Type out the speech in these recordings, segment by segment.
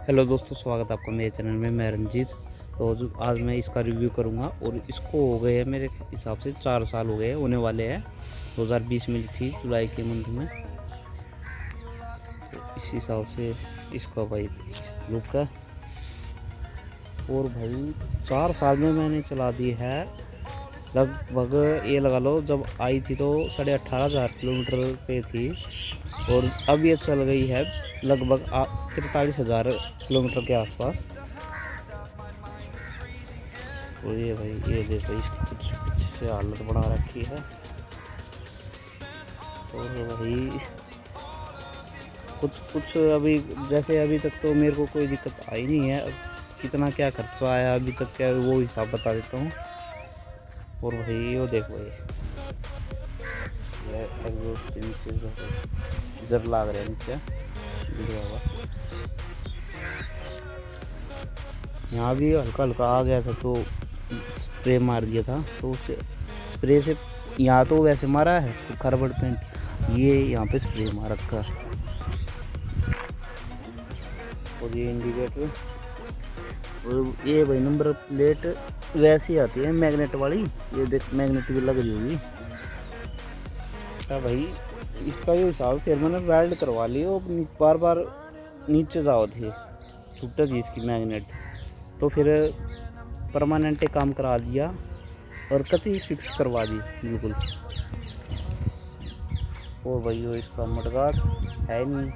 Hello दोस्तों, स्वागत है आपका मेरे चैनल में। मैं रंजीत। तो आज मैं इसका रिव्यू करूंगा और इसको हो गए हैं मेरे हिसाब से 4 साल हो गए हैं, होने वाले हैं। 2020 में ली थी जुलाई के मंथ में। तो इस हिसाब से इसका भाई लुक है। और भाई 4 साल में मैंने चला दी है लगभग, ये लगा लो जब आई थी तो 18,500 किलोमीटर पे थी और अब ये चल गई है लगभग 43,000 किलोमीटर के आसपास। और ये भाई ये देखो इसकी कुछ पीछे हालत बना रखी है। और भाई कुछ कुछ अभी जैसे अभी तक तो मेरे को कोई दिक्कत आई नहीं है। अब कितना क्या खर्चा आया अभी तक क्या वो हिसाब बता देता हूँ। और भाई वो देखो ये एग्जॉस्ट के नीचे जर लाग रहा है नीचे यहाँ भी हल्का हल्का आ गया था तो स्प्रे मार दिया था। तो उस स्प्रे से यहाँ तो वैसे मारा है तो कार्बन पेंट, ये यहाँ पे स्प्रे मार रखा है। और ये इंडिकेटर और ये भाई नंबर प्लेट वैसी आती है मैग्नेट वाली। ये देख मैग्नेट भी लग रही होगी। भाई इसका ये हिसाब फिर मैंने वेल्ड करवा ली। वो बार बार नीचे जाओ थे छूटा थी इसकी मैग्नेट, तो फिर परमानेंट काम करा दिया और कति फिक्स करवा दी बिल्कुल। और भाई वो इसका मडगार्ड है नहीं।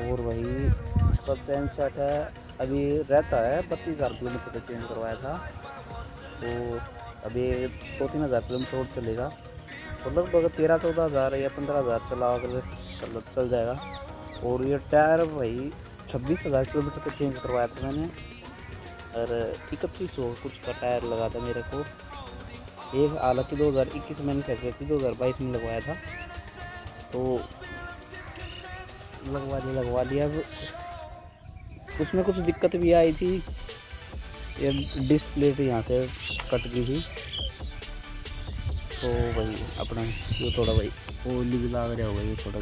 और भाई इसका चैन सेट है अभी रहता है 32,000 किलोमीटर का चेंज करवाया था। तो अभी 2-3 हज़ार किलोमीटर और चलेगा तो लगभग 13-14 हज़ार या 15 हज़ार चल जाएगा। और ये टायर भाई 26,000 किलोमीटर का चेंज करवाया था मैंने और 3100 कुछ का टायर लगा था मेरे को। एक हालांकि 2021 मैंने फैक्ट्री 2022 में लगवाया था तो लगवा लिया। अब उसमें कुछ दिक्कत भी आई थी, ये डिस्प्ले तो यहाँ से कट गई थी। तो भाई अपना ये थोड़ा भाई ओली भी लग रहा होगा, ये थोड़ा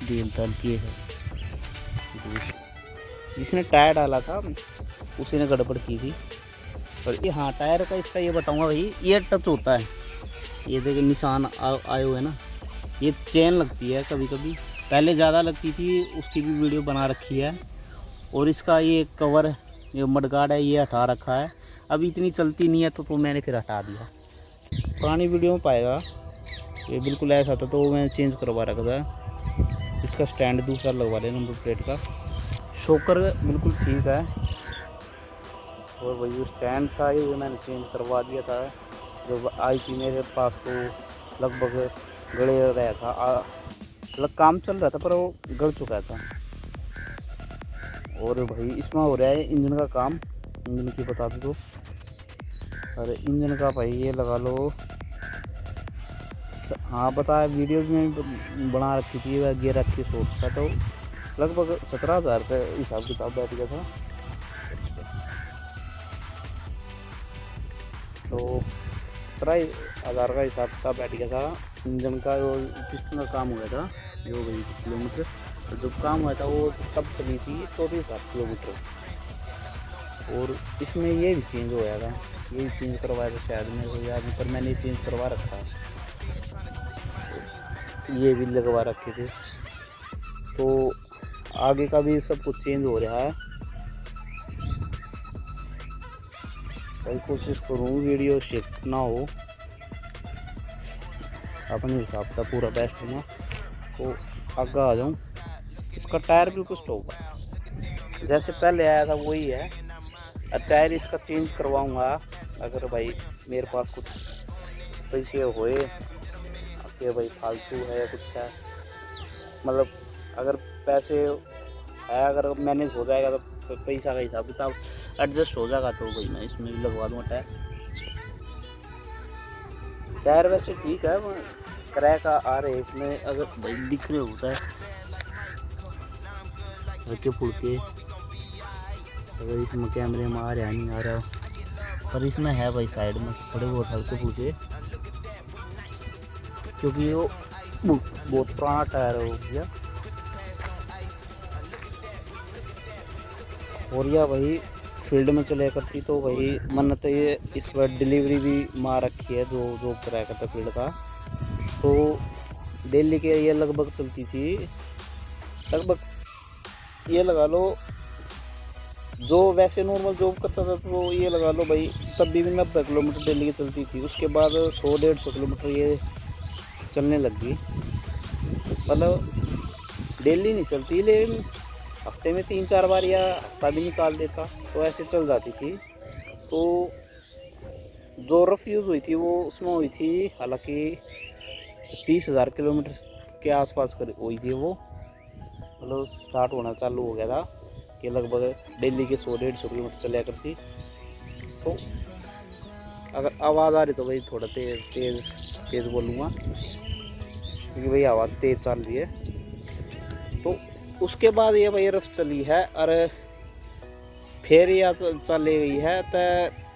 देल ताल किए है। जिसने टायर डाला था उसी ने गड़बड़ की थी। और ये हाँ टायर का इसका ये बताऊंगा भाई, ये टच होता है, ये देखिए निशान आए हुए हैं ना, ये चेन लगती है कभी कभी, पहले ज़्यादा लगती थी, उसकी भी वीडियो बना रखी है। और इसका ये कवर ये मडगार्ड है ये हटा रखा है, अभी इतनी चलती नहीं है तो मैंने फिर हटा दिया। पुरानी वीडियो में पाएगा ये बिल्कुल ऐसा था तो मैंने चेंज करवा रखा था। इसका स्टैंड दूसरा लगवा लिया नंबर प्लेट का। शोकर बिल्कुल ठीक है। और वही जो स्टैंड था ये मैंने चेंज करवा दिया था। जब आई थी मेरे पास तो लगभग गड़े रहा था, मतलब काम चल रहा था पर वो गड़ चुका था। और भाई इसमें हो रहा है इंजन का काम, इंजन की बता दूँ तो। अरे इंजन का भाई ये लगा लो, हाँ बताया वीडियो में बना रखी थी गियर रखी सोर्स का, तो लगभग 17,000 का हिसाब किताब बैठ गया था। तो 17,000 का हिसाब किताब बैठ गया था। इंजन का वो पिस्टन का काम हुआ था जो भाई किलोमीटर, तो जब काम हुआ था वो तब चली थी 34,000 किलोमीटर। और इसमें ये भी चेंज हो गया था, ये भी चेंज करवाया था शायद मेरे को याद नहीं, पर मैंने चेंज करवा रखा है। ये भी लगवा रखे थे। तो आगे का भी सब कुछ चेंज हो रहा है। भाई कोशिश करूँ वीडियो शेक ना हो, अपने हिसाब का पूरा बेस्ट है ना। तो आगे आ जाऊँ, इसका टायर भी कुछ होगा जैसे पहले आया था वही है। टायर इसका चेंज करवाऊँगा अगर भाई मेरे पास कुछ पैसे होए कि भाई फालतू है या कुछ है, मतलब अगर पैसे है अगर मैनेज हो जाएगा तो पैसा का हिसाब किताब एडजस्ट हो जाएगा तो भाई मैं इसमें भी लगवा दूँगा टायर। टायर वैसे ठीक है, क्रैक आ रहे इसमें अगर भाई दिख रहे होता है हल्के फुल्के, अगर इसमें कैमरे में आ रहा नहीं आ रहा, पर इसमें है भाई साइड में थोड़े बहुत हल्के फुल्के, क्योंकि वो बहुत पुराना टायर हो गया। और या वही फील्ड में चले करती तो वही मन्नत ये इस बार डिलीवरी भी मार रखी है जो जॉब कराया करता फील्ड का। तो दिल्ली के ये लगभग चलती थी, लगभग ये लगा लो जो वैसे नॉर्मल जॉब करता था तो ये लगा लो भाई तब भी 90 किलोमीटर डेली की चलती थी। उसके बाद 100-150 किलोमीटर ये चलने लग गई। मतलब डेली नहीं चलती लेकिन हफ्ते में 3-4 बार या हफ्ता भी निकाल देता तो ऐसे चल जाती थी। तो जो रफ यूज़ हुई थी वो उसमें हुई थी, हालांकि 30,000 किलोमीटर के आसपास हुई थी वो। मतलब स्टार्ट होना चालू हो गया था कि लगभग दिल्ली के 100-150 किलोमीटर चला करती। तो अगर आवाज़ आ रही तो भाई थोड़ा तेज़ बोलूँगा क्योंकि भाई आवाज़ तेज़ चल रही है। तो उसके बाद ये भाई रफ चली है और फिर यह चली गई है तो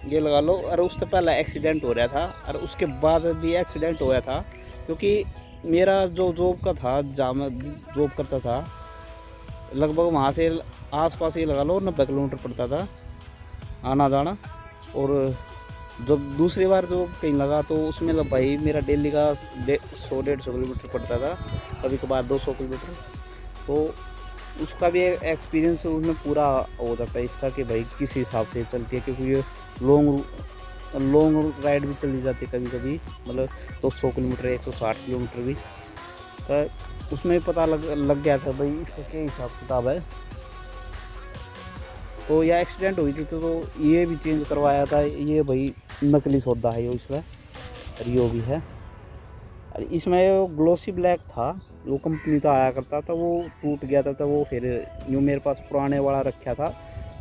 ये लगा लो। और उससे पहले एक्सीडेंट हो रहा था और उसके बाद भी एक्सीडेंट हो गया था क्योंकि मेरा जो जॉब का था जहाँ मैं जॉब करता था लगभग वहाँ से आसपास ही लगा लो 90 किलोमीटर पड़ता था आना जाना। और जब दूसरी बार जो कहीं लगा तो उसमें भाई मेरा डेली का 100-150 किलोमीटर पड़ता था, कभी कभार 200 किलोमीटर। तो उसका भी एक्सपीरियंस उसमें पूरा हो जाता है इसका कि भाई किस हिसाब से चलती है, क्योंकि ये लॉन्ग राइड भी चली जाती है कभी कभी, मतलब 200 किलोमीटर 160 किलोमीटर भी। तो उसमें भी पता लग गया था भाई इसका क्या हिसाब किताब है। तो यह एक्सीडेंट हुई थी तो ये भी चेंज करवाया था। ये भाई नकली सौदा है ये इसमें, और ये भी है। और इसमें ग्लोसी ब्लैक था वो कंपनी का आया करता था, वो टूट गया था। तो वो फिर यूँ मेरे पास पुराने वाला रखा था,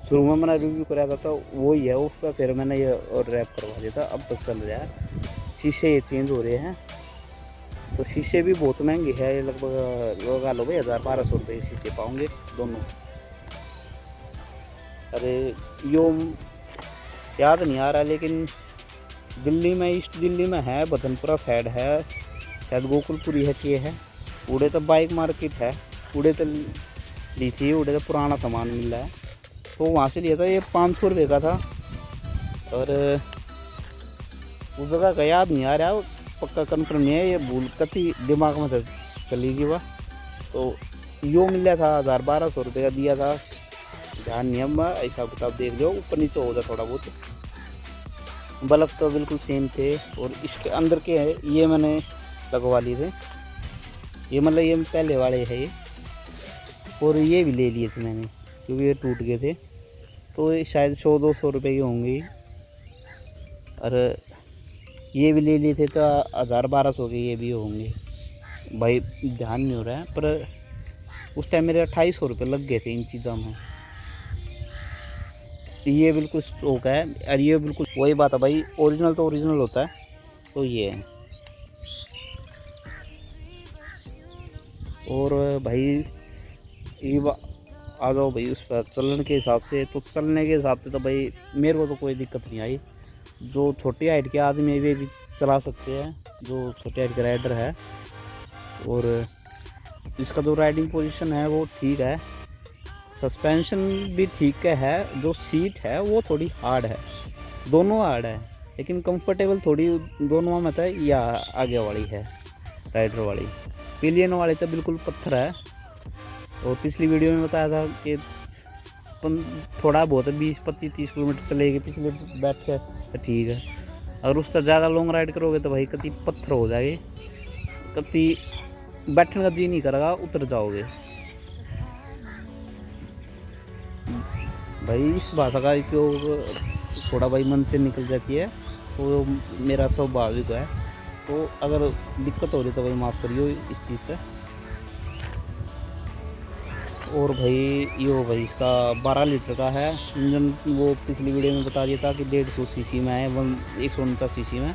शुरू में मैंने रिव्यू कराया था तो वही है उस पर। फिर मैंने ये रैप करवा दिया था, अब तक चल रहा है। शीशे ये चेंज हो रहे हैं तो शीशे भी बहुत महंगे हैं, ये लगभग लगा लो भाई 1,000-1,200 रुपये शीशे पाओगे दोनों। अरे यो याद नहीं आ रहा लेकिन दिल्ली में, ईस्ट दिल्ली में है, बदनपुरा साइड है, शायद गोकुलपुरी है कि है। उड़े तो बाइक मार्केट है, उड़े तो ली थी, उड़े तो पुराना सामान मिल रहा है तो वहाँ से लिया था। ये 500 रुपये का था और उस जगह का याद नहीं आ रहा, पक्का कंफर्म नहीं है, ये भूल कति दिमाग में तो चली गई वह। तो यो मिल रहा था 1,000-1,200 रुपये का दिया था, ध्यान नहीं है, हिसाब किताब देख लो, ऊपर नीचे हो जाए थोड़ा बहुत। बल्ब तो बिल्कुल सेम थे और इसके अंदर के है ये मैंने लगवा लिए थे, ये मतलब ये पहले वाले है ये। और ये भी ले लिए थे मैंने क्योंकि ये टूट गए थे, तो ये शायद 100-200 रुपये के होंगे। और ये भी ले लिए थे तो 1,000-1,200 के ये भी होंगे भाई, ध्यान नहीं हो रहा है। पर उस टाइम मेरे 2,800 रुपये लग गए थे इन चीज़ों में। ये बिल्कुल स्टॉक है और ये बिल्कुल वही बात है भाई, ओरिजिनल तो ओरिजिनल होता है। तो ये है। और भाई ये आ जाओ भाई उस पर चलने के हिसाब से, तो चलने के हिसाब से तो भाई मेरे को तो कोई दिक्कत नहीं आई। जो छोटी हाइट के आदमी वे भी चला सकते हैं, जो छोटे हाइट के राइडर है। और इसका जो राइडिंग पोजीशन है वो ठीक है, सस्पेंशन भी ठीक है, जो सीट है वो थोड़ी हार्ड है, दोनों हार्ड है लेकिन कंफर्टेबल थोड़ी दोनों में था। या आगे वाली है राइडर वाली, पिलियन वाली तो बिल्कुल पत्थर है। और पिछली वीडियो में बताया था कि थोड़ा बहुत 20-25-30 किलोमीटर चलेगी पिछले बैठ के तो ठीक है। अगर उससे ज़्यादा लॉन्ग राइड करोगे तो भाई कति पत्थर हो जाएगी, कति बैठने का जी नहीं करेगा, उतर जाओगे भाई। इस भाषा का उपयोग थोड़ा भाई मन से निकल जाती है तो मेरा स्वाभाविक है। तो अगर दिक्कत हो रही तो भाई माफ़ करियो इस चीज़ पे। और भाई यो भाई इसका 12 लीटर का है इंजन, वो पिछली वीडियो में बता दिया था कि 150 सीसी में है, 149 सीसी में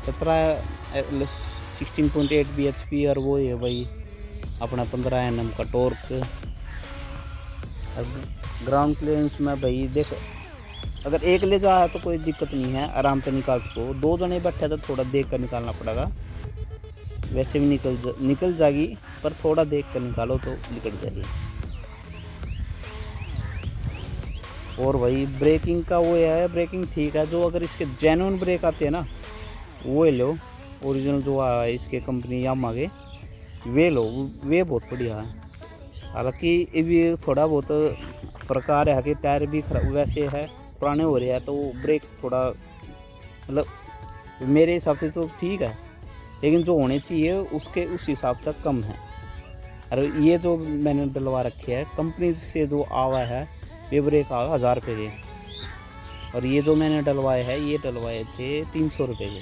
16.8 bhp। और वो है भाई अपना 15 Nm का टॉर्क। ग्राउंड क्लियरेंस में भाई देख, अगर एक ले जाए तो कोई दिक्कत नहीं है, आराम से निकाल सको। 2 जने बैठे तो थोड़ा देख कर निकालना पड़ेगा, वैसे भी निकल जाएगी पर थोड़ा देख कर निकालो तो निकल जाएगी। और भाई ब्रेकिंग का वो है, ब्रेकिंग ठीक है। जो अगर इसके जेन्युइन ब्रेक आते हैं ना वो लो, ओरिजिनल जो आया है इसके कंपनी यामाहा के, वे लो, वे बहुत बढ़िया है। हालांकि ये भी थोड़ा बहुत फ़र्क आ रहा है कि टायर भी खराब वैसे है, पुराने हो रहे हैं तो ब्रेक थोड़ा मतलब मेरे हिसाब से तो ठीक है, लेकिन जो होने चाहिए उसके उस हिसाब तक कम है। और ये जो मैंने डलवा रखे है कंपनी से जो आवा है ये ब्रेक आवा 1000 रुपये के, और ये जो मैंने डलवाए हैं ये डलवाए थे 300 रुपये के,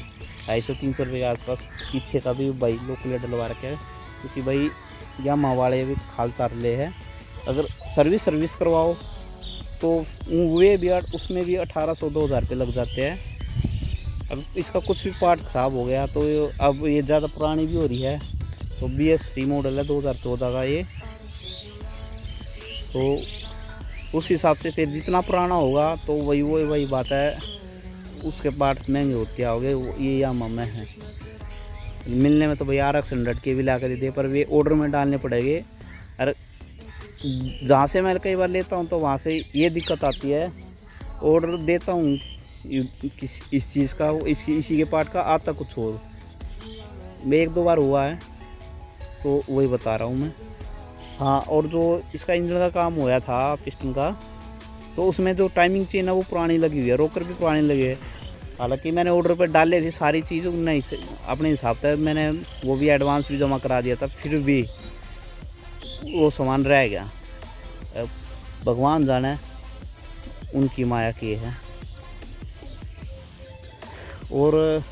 250-300 रुपये के आसपास। पीछे का भी भाई लोकल डलवा रखे है, क्योंकि भाई यामाहा वाले भी खाल तार ले है। अगर सर्विस करवाओ तो वे भी उसमें भी 1800-2000 रुपये लग जाते हैं। अब इसका कुछ भी पार्ट ख़राब हो गया तो अब ये ज़्यादा पुरानी भी हो रही है, तो BS3 मॉडल है 2014 का ये, तो उस हिसाब से फिर जितना पुराना होगा तो वही बात है, उसके पार्ट महंगे होते आओगे। ये यामाहा में है, मिलने में तो भाई RX 100 के भी ला कर दे, पर वे ऑर्डर में डालने पड़ेंगे। और जहाँ से मैं कई बार लेता हूँ तो वहाँ से ये दिक्कत आती है, ऑर्डर देता हूँ इस चीज़ का, इसी के पार्ट का आता कुछ और। मैं 1-2 बार हुआ है तो वही बता रहा हूँ मैं। हाँ, और जो इसका इंजन का काम होया था पिस्टन का, तो उसमें जो टाइमिंग चेन है वो पुरानी लगी हुई है, रोकर भी पुरानी लगी है। हालांकि मैंने ऑर्डर पर डाले थी सारी चीज़ नहीं अपने हिसाब से, मैंने वो भी एडवांस भी जमा करा दिया था, फिर भी वो सामान रह गया। अब भगवान जाने उनकी माया की है। और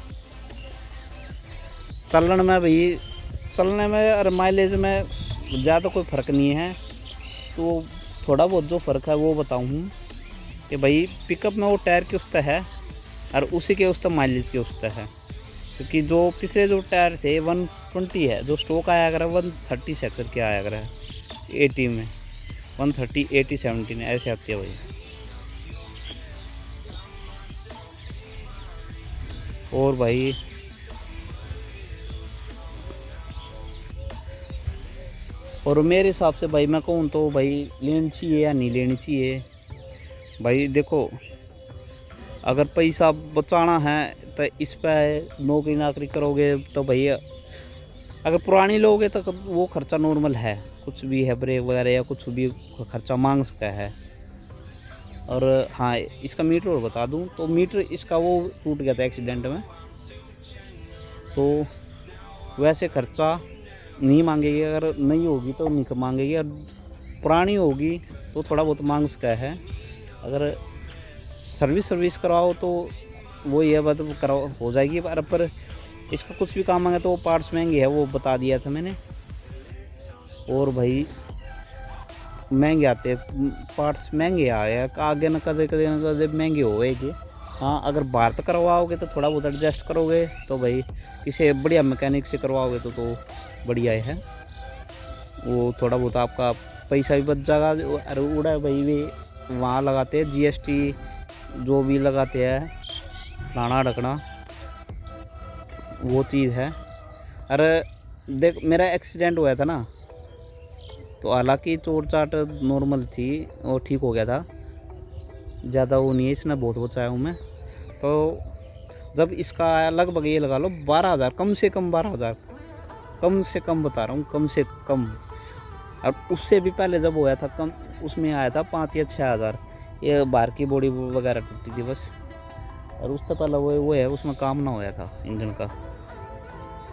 चलने में और माइलेज में ज़्यादा कोई फ़र्क नहीं है, तो थोड़ा बहुत जो फ़र्क है वो बताऊँ कि भाई पिकअप में वो टायर के उसका है और उसी के उसका माइलेज के उसका है। क्योंकि जो पिछले जो टायर थे 120 है, जो स्टॉक आया कर 130 सेक्टर के आया कर 80 में 130, 80, 70 में ऐसे आती है भाई। और भाई और मेरे हिसाब से भाई मैं कहूँ तो भाई लेनी चाहिए या नहीं लेनी चाहिए। भाई देखो, अगर पैसा बचाना है तो इस पर नौकरी करोगे तो भाई अगर पुरानी लोगे तो वो खर्चा नॉर्मल है, कुछ भी है ब्रेक वगैरह या कुछ भी खर्चा मांग सकता है। और हाँ, इसका मीटर और बता दूं तो मीटर इसका वो टूट गया था एक्सीडेंट में, तो वैसे खर्चा नहीं मांगेगी, अगर नहीं होगी तो नहीं मांगेगी, और पुरानी होगी तो थोड़ा बहुत मांग सकता है। अगर सर्विस करवाओ तो वो ये बात कराओ हो जाएगी, पर इसका कुछ भी काम मांगे तो वो पार्ट्स महंगे है, वो बता दिया था मैंने। और भाई महंगे आते पार्ट्स, महंगे आए आगे न कदे महंगे होएगी। हाँ, अगर बाहर तो करवाओगे तो थोड़ा बहुत एडजस्ट करोगे, तो भाई किसी बढ़िया मैकेनिक से करवाओगे तो बढ़िया है, वो थोड़ा बहुत आपका पैसा भी बच जाएगा। अरे उड़ा भाई वे वहाँ लगाते हैं GST जो भी लगाते हैं, लाना रखना वो चीज़ है। अरे देख, मेरा एक्सीडेंट हुआ था ना, तो हालांकि चोट चाट नॉर्मल थी और ठीक हो गया था, ज़्यादा वो नहीं है, इसने बहुत बचाया हूँ मैं। तो जब इसका आया लगभग ये लगा लो 12,000, कम से कम 12,000, कम से कम बता रहा हूँ, कम से कम। और उससे भी पहले जब होया था कम, उसमें आया था 5 या 6,000। ये बाहर की बॉडी वगैरह टूटी थी बस, और उससे पहले वो है उसमें काम ना होया था इंजन का।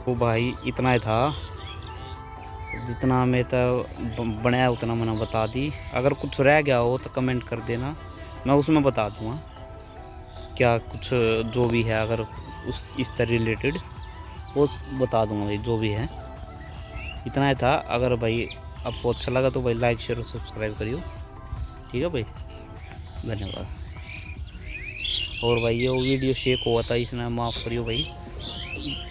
वो भाई इतना ही था, जितना मैं तो बनाया उतना मैंने बता दी। अगर कुछ रह गया हो तो कमेंट कर देना, मैं उसमें बता दूँगा क्या कुछ जो भी है, अगर इस तरह रिलेटेड वो बता दूँगा भाई, जो भी है। इतना ही था। अगर भाई आपको अच्छा लगा तो भाई लाइक शेयर और सब्सक्राइब करियो, ठीक है भाई, धन्यवाद। और भाई ये वीडियो शेक हुआ था, इसने माफ़ करियो भाई,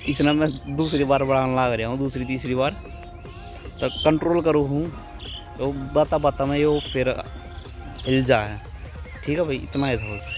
इसने मैं दूसरी बार बनाने लग रहा हूँ, दूसरी तीसरी बार, तो कंट्रोल करूँ हूँ, तो बाता मैं यो फिर हिल जा है, ठीक है भाई, इतना ही था बस।